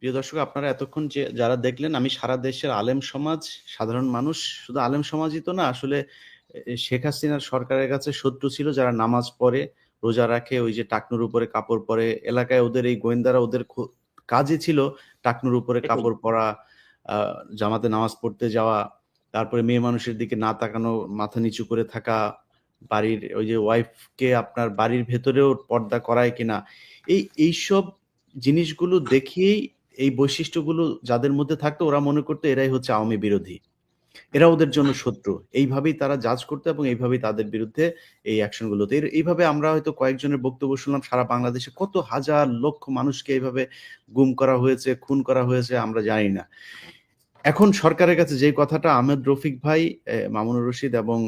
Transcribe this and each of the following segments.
প্রিয় দর্শক, আপনারা এতক্ষণ যে যারা দেখলেন, আমি সারা দেশের আলেম সমাজ, সাধারণ মানুষ, শুধু আলেম সমাজই তো না, আসলে শেখ হাসিনার সরকারের কাছে শত্রু ছিল যারা নামাজ পড়ে, রোজা রাখে, ওই যে টাকনুর উপরে কাপড় পরে, এলাকায় ওদের এই গোয়েন্দারা ওদের কাজই ছিল টাকনুর উপরে এটাই। কাপড় পরা, জামাতে নামাজ পড়তে যাওয়া, তারপরে মেয়ে মানুষের দিকে না তাকানো, মাথা নিচু করে থাকা, বাড়ির ওই যে ওয়াইফকে আপনার বাড়ির ভেতরেও পর্দা করায় কিনা, এইসব জিনিসগুলো দেখিয়েই এই বৈশিষ্ট্যগুলো যাদের মধ্যে থাকতো ওরা মনে করতো এরাই হচ্ছে আওয়ামী বিরোধী, এরা ওদের জন্য শত্রু। এইভাবেই তারা জাজ করতো এবং এইভাবেই তাদের বিরুদ্ধে এই অ্যাকশনগুলোতে এইভাবে আমরা হয়তো কয়েকজনের বক্তব্য শুনলাম, সারা বাংলাদেশে কত হাজার লক্ষ মানুষকে এইভাবে গুম করা হয়েছে, খুন করা হয়েছে আমরা জানি না। এখন সরকারের কাছে যে কথাটা আহমেদ রফিক ভাই, মামুনুর রশিদ এবং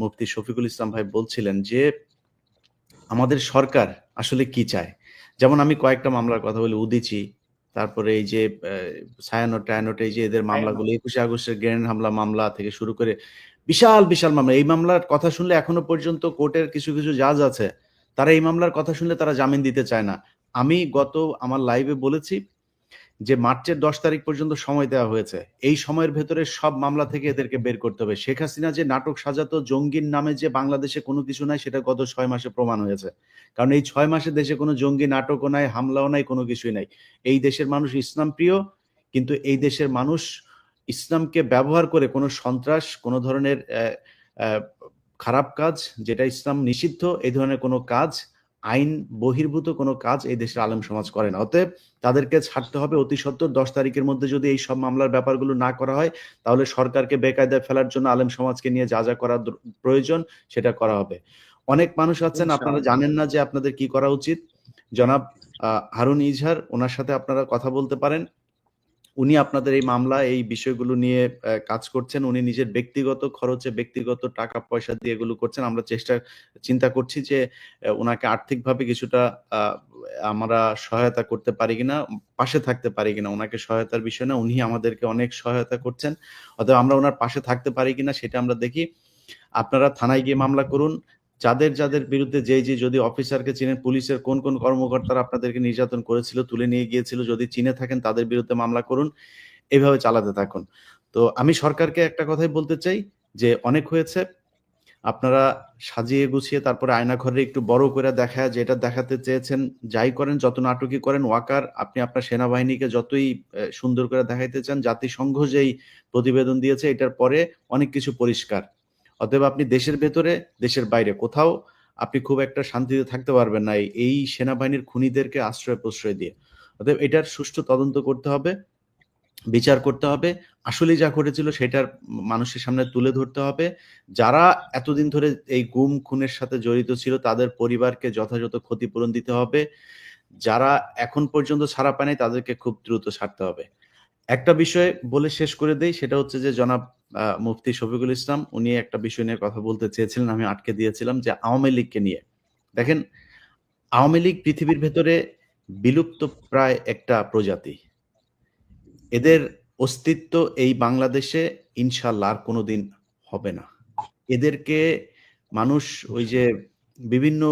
মুফতি শফিকুল ইসলাম ভাই বলছিলেন যে আমাদের সরকার আসলে কি চায়। যেমন আমি কয়েকটা মামলার কথা বলি, উদিচি, তারপরে এই যে ছায়ানট টায়ানট, এই যে এদের মামলাগুলো, 21শে আগস্টের গ্রেনেড হামলা মামলা থেকে শুরু করে বিশাল বিশাল মামলা। এই মামলার কথা শুনলে এখনো পর্যন্ত কোর্টের কিছু কিছু জাজ আছে, তারা এই মামলার কথা শুনলে তারা জামিন দিতে চায় না। আমি আমার লাইভে বলেছি যে মার্চের 10 তারিখ পর্যন্ত সময় দেওয়া হয়েছে। এই সময়ের ভেতরে সব মামলা থেকে এদেরকে বের করতে হবে। শেখ হাসিনা যে নাটক সাজাতো, জঙ্গির নামে যে বাংলাদেশে কোনো কিছু নাই, সেটা গত 6 মাসে প্রমাণ হয়েছে। কারণ এই 6 মাসে দেশে কোনো জঙ্গি নাটকও নাই, হামলাও নাই, কোনো কিছুই নাই। এই দেশের মানুষ ইসলাম প্রিয়, কিন্তু এই দেশের মানুষ ইসলামকে ব্যবহার করে কোনো সন্ত্রাস, কোনো ধরনের খারাপ কাজ, যেটা ইসলাম নিষিদ্ধ, এই ধরনের কোনো কাজ, আইন বহির্ভূত কোনো কাজ এই দেশের আলেম সমাজ করে না। অতএব তাদেরকে ছাড়তে হবে অতি সত্বর। 10 তারিখের মধ্যে যদি এই সব মামলার ব্যাপারগুলো না করা হয়, তাহলে সরকারকে বেকায়দায় ফেলার জন্য আলেম সমাজকে নিয়ে যা যা করা প্রয়োজন সেটা করা হবে। অনেক মানুষ আছেন, আপনারা ইনশাআল্লাহ। জানেন না যে আপনাদের কি করা উচিত। জনাব হারুন ইজহার, ওনার সাথে আপনারা কথা বলতে পারেন। উনি আপনাদের এই মামলা, এই বিষয়গুলো নিয়ে কাজ করছেন। উনি নিজের ব্যক্তিগত খরচে, ব্যক্তিগত টাকা পয়সা দিয়ে এগুলো করছেন। আমরা চিন্তা করছি যে উনাকে আর্থিকভাবে কিছুটা আমরা সহায়তা করতে পারি কিনা, পাশে থাকতে পারি কিনা। উনাকে সহায়তার বিষয় না, উনি আমাদেরকে অনেক সহায়তা করছেন। অতএব আমরা উনার পাশে থাকতে পারি কিনা সেটা আমরা দেখি। আপনারা থানায় গিয়ে মামলা করুন। যাদের যাদের বিরুদ্ধে যে যদি অফিসারকে চিনেন, পুলিশের কোন কোন কর্মকর্তারা আপনাদেরকে নির্যাতন করেছিল, তুলে নিয়ে গিয়েছিল, যদি চিনে থাকেন তাদের বিরুদ্ধে মামলা করুন। এভাবে চালাতে থাকুন। তো আমি সরকারকে একটা কথাই বলতে চাই যে অনেক হয়েছে। আপনারা সাজিয়ে গুছিয়ে তারপরে আয়নাঘরে একটু বড় করে দেখায়, যেটা দেখাতে চেয়েছেন যাই করেন, যত নাটকই করেন, ওয়াকার আপনি আপনার সেনাবাহিনীকে যতই সুন্দর করে দেখাইতে চান, জাতিসংঘ যেই প্রতিবেদন দিয়েছে এটার পরে অনেক কিছু পরিষ্কার। অতএব আপনি দেশের ভেতরে, দেশের বাইরে কোথাও আপনি খুব একটা শান্তিতে থাকতে পারবেন না এই সেনাবাহিনীর খুনিদেরকে আশ্রয় প্রশ্রয় দিয়ে। অতএব এটার সুষ্ঠু তদন্ত করতে হবে, বিচার করতে হবে। আসলেই যা ঘটেছিল সেটার মানুষের সামনে তুলে ধরতে হবে। যারা এতদিন ধরে এই গুম খুনের সাথে জড়িত ছিল তাদের পরিবারকে যথাযথ ক্ষতিপূরণ দিতে হবে। যারা এখন পর্যন্ত ছাড়া পায় নাই তাদেরকে খুব দ্রুত ছাড়তে হবে। একটা বিষয় বলে শেষ করে দেই, সেটা হচ্ছে যে জনাব মুফতি শফিকুল ইসলাম উনি একটা বিষয় নিয়ে কথা বলতে চেয়েছিলেন, আমি আটকে দিয়েছিলাম, যে আওয়ামী লীগকে নিয়ে। দেখেন, আওয়ামী লীগ পৃথিবীর ভেতরে বিলুপ্ত প্রায় একটা প্রজাতি। এদের অস্তিত্ব এই বাংলাদেশে ইনশাল্লাহ আর কোনোদিন হবে না। এদেরকে মানুষ ওই যে বিভিন্ন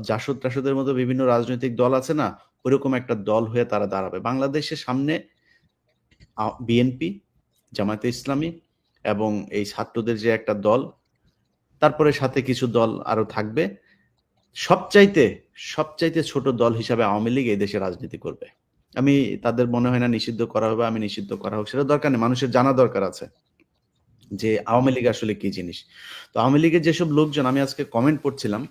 জাসদ-টাসদের মতো বিভিন্ন রাজনৈতিক দল আছে না? ওইরকম একটা দল হয়ে তারা দাঁড়াবে। বাংলাদেশের সামনে বিএনপি, জামায়াতে ইসলামী এবং এই ছাত্রদের যে একটা দল, তারপরে সাথে কিছু দল আরো থাকবে। সবচাইতে, সবচাইতে ছোট দল হিসাবে আওয়ামী লীগ এই দেশে রাজনীতি করবে। আমি তাদের মনে হয় না নিষিদ্ধ করা হবে, আমি নিষিদ্ধ করা হোক সেটা দরকার নেই। মানুষের জানা দরকার আছে যে আওয়ামী লীগ আসলে কি জিনিস। তো আওয়ামী লীগের যেসব লোকজন, আমি আজকে কমেন্ট পড়ছিলাম,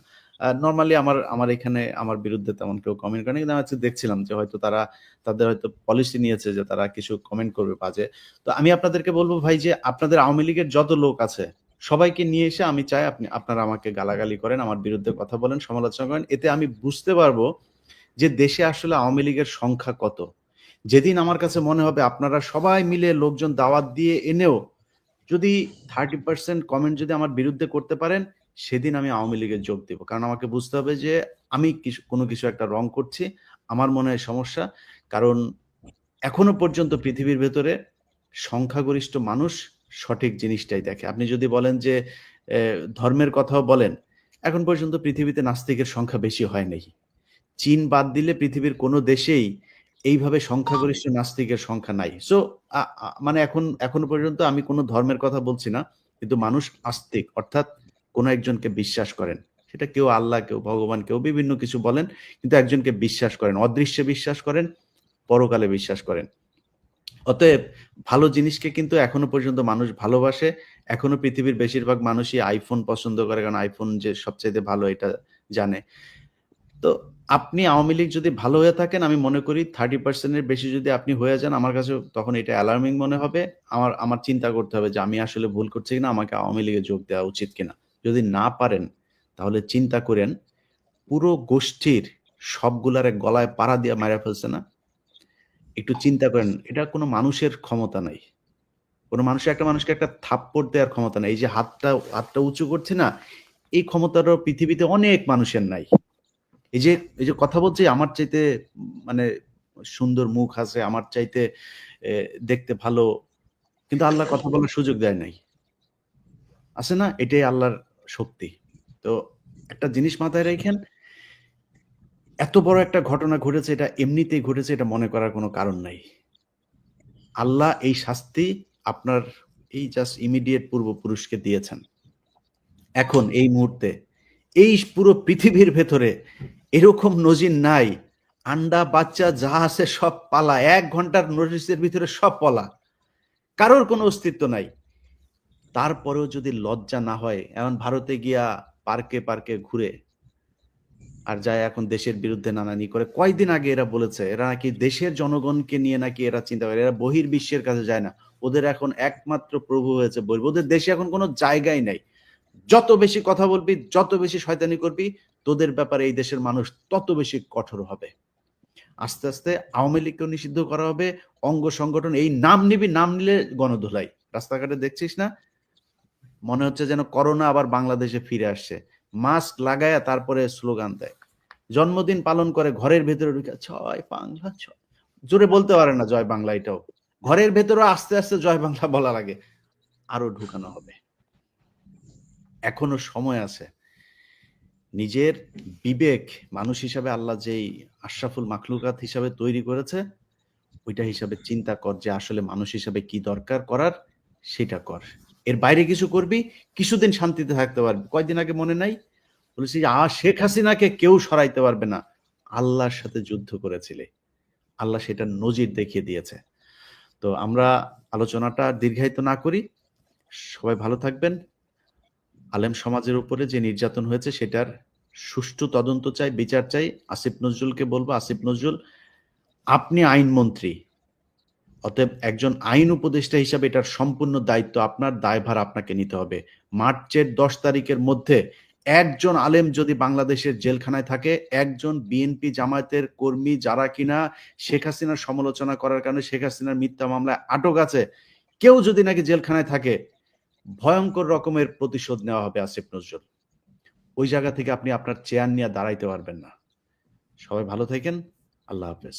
নরমালি আমার এখানে আমার বিরুদ্ধে তেমন কেউ কমেন্ট করেনি, কিন্তু আমি আজকে দেখছিলাম যে হয়তো তারা তাদের হয়তো পলিসি নিয়েছে যে তারা কিছু কমেন্ট করবে বাজে। তো আমি আপনাদেরকে বলবো ভাই, যে আপনাদের আওয়ামী লীগের যত লোক আছে সবাইকে নিয়ে এসে আমি চাই আপনারা আমাকে গালাগালি করেন, আমার বিরুদ্ধে কথা বলেন, সমালোচনা করেন। এতে আমি বুঝতে পারবো যে দেশে আসলে আওয়ামী লীগের সংখ্যা কত। যেদিন আমার কাছে মনে হবে আপনারা সবাই মিলে লোকজন দাওয়াত দিয়ে এনেও যদি 30% কমেন্ট যদি আমার বিরুদ্ধে করতে পারেন, সেদিন আমি আওয়ামী লীগে যোগ দেব। কারণ আমাকে বুঝতে হবে যে আমি কোনো কিছু একটা রং করছি। আমার মনে হয় সমস্যা। কারণ এখনো পর্যন্ত পৃথিবীর ভেতরে সংখ্যাগরিষ্ঠ মানুষ সঠিক জিনিসটাই দেখে। আপনি যদি বলেন যে ধর্মের কথাও বলেন, এখন পর্যন্ত পৃথিবীতে নাস্তিকের সংখ্যা বেশি হয় নাই। চীন বাদ দিলে পৃথিবীর কোনো দেশেই এইভাবে সংখ্যাগরিষ্ঠ নাস্তিকের সংখ্যা নাই। সো মানে এখনো পর্যন্ত আমি কোন ধর্মের কথা বলছি না। কিন্তু মানুষ আস্তিক অর্থাৎ কোন একজনকে বিশ্বাস করেন। সেটা কেউ আল্লাহ, কেউ ভগবান, কেউ বিভিন্ন কিছু বলেন। কিন্তু একজনকে বিশ্বাস করেন। অদৃশ্যে বিশ্বাস করেন, পরকালে বিশ্বাস করেন। অতএব ভালো জিনিসকে কিন্তু এখনো পর্যন্ত মানুষ ভালোবাসে। এখনো পৃথিবীর বেশিরভাগ মানুষই iPhone পছন্দ করে। কারণ iPhone যে সবচাইতে ভালো এটা জানে। তো আপনি আওয়ামী লীগ যদি ভালো হয়ে থাকেন, আমি মনে করি 30% এর বেশি যদি আপনি হয়ে যান, আমার কাছে তখন এটা অ্যালার্মিং মনে হবে। আমার চিন্তা করতে হবে যে আমি আসলে ভুল করছি কিনা, আমাকে আওয়ামী লীগে যোগ দেওয়া উচিত কিনা। যদি না পারেন, তাহলে চিন্তা করেন পুরো গোষ্ঠীর সবগুলারে গলায় পাড়া দিয়া মাইরা ফেলছে না? একটু চিন্তা করেন, এটা কোনো মানুষের ক্ষমতা নাই। কোনো মানুষের একটা মানুষকে একটা থাপ্পড় দেওয়ার ক্ষমতা নাই। এই যে হাতটা উঁচু করছে না, এই ক্ষমতাটাও পৃথিবীতে অনেক মানুষের নাই। এই যে কথা বলছি, আমার চাইতে মানে সুন্দর মুখ আছে, আমার চাইতে দেখতে ভালো, কিন্তু আল্লাহ কথা বলার সুযোগ দেয় নাই। আছে না? এটাই আল্লাহর শক্তি। তো একটা জিনিস মাথায় রাইখেন, এত বড় একটা ঘটনা ঘটেছে, এটা এমনিতেই ঘটেছে এটা মনে করার কোনো কারণ নাই। আল্লাহ এই শাস্তি আপনার এই জাস্ট ইমিডিয়েট পূর্বপুরুষকে দিয়েছেন। এখন এই মুহূর্তে এই পুরো পৃথিবীর ভেতরে এরকম নজির নাই। আন্ডা বাচ্চা যা আছে সব পালা, ১ ঘন্টার নোটিসের ভিতরে সব পলা। কারোর কোনো অস্তিত্ব নাই। তারপরেও যদি লজ্জা না হয়, এখন ভারতে গিয়া পার্কে পার্কে ঘুরে আর যায় এখন দেশের বিরুদ্ধে নানানি করে। কয়দিন আগে এরা বলেছে এরা নাকি দেশের জনগণকে নিয়ে নাকি এরা চিন্তা করে, এরা বহির্বিশ্বের কাছে যায় না। ওদের এখন একমাত্র প্রভু হয়েছে বৈরী। ওদের দেশে এখন কোনো জায়গাই নাই। যত বেশি কথা বলবি, যত বেশি শয়তানি করবি, তোদের ব্যাপারে এই দেশের মানুষ তত বেশি কঠোর হবে। আস্তে আস্তে আওয়ামী লীগকেও নিষিদ্ধ করা হবে। অঙ্গ সংগঠন এই নাম নিবি, নাম নিলে গণধোলাই। রাস্তাঘাটে দেখছিস না? মনে হচ্ছে যেন করোনা আবার বাংলাদেশে ফিরে আসছে। মাস্ক লাগায়া তারপরে স্লোগান দেয়। জন্মদিন পালন করে ঘরের ভেতরে ঢুকে জয় বাংলা জয়, জোরে বলতে পারে না জয় বাংলা, এটাও ঘরের ভেতরে আস্তে আস্তে জয় বাংলা বলা লাগে। আরো ঢুকানো হবে। এখনো সময় আছে। নিজের বিবেক, মানুষ হিসাবে আল্লাহ যেই আশরাফুল মাখলুকাত হিসাবে তৈরি করেছে, ওইটা হিসাবে চিন্তা কর যে আসলে মানুষ হিসাবে কি দরকার করার, সেটা কর। এর বাইরে কিছু করবি, কিছুদিন শান্তিতে থাকতে পারবি। কয়দিন আগে মনে নাই বলেছি যে শেখ হাসিনাকে কেউ সরাইতে পারবে না, আল্লাহর সাথে যুদ্ধ করেছিলে। আল্লাহ সেটা নজির দেখিয়ে দিয়েছে। তো আমরা আলোচনাটা দীর্ঘায়িত না করি। সবাই ভালো থাকবেন। আলেম সমাজের উপরে যে নির্যাতন হয়েছে সেটার সুষ্ঠু তদন্ত চাই, বিচার চাই। আসিফ নজরুলকে বলবো, আসিফ নজরুল, আপনি আইনমন্ত্রী, অতএব একজন আইন উপদেষ্টা হিসাবে এটার সম্পূর্ণ দায়িত্ব আপনার, দায়ভার আপনাকে নিতে হবে। মার্চের 10 তারিখের মধ্যে একজন আলেম যদি বাংলাদেশের জেলখানায় থাকে, একজন বিএনপি জামায়াতের কর্মী যারা কিনা শেখ হাসিনার সমালোচনা করার কারণে শেখ হাসিনার মিথ্যা মামলায় আটক আছে, কেউ যদি নাকি জেলখানায় থাকে, ভয়ঙ্কর রকমের প্রতিশোধ নেওয়া হবে আসিফ নজরুল। ওই জায়গা থেকে আপনি আপনার চেয়ার নিয়ে দাঁড়াইতে পারবেন না। সবাই ভালো থাকেন। আল্লাহ হাফেজ।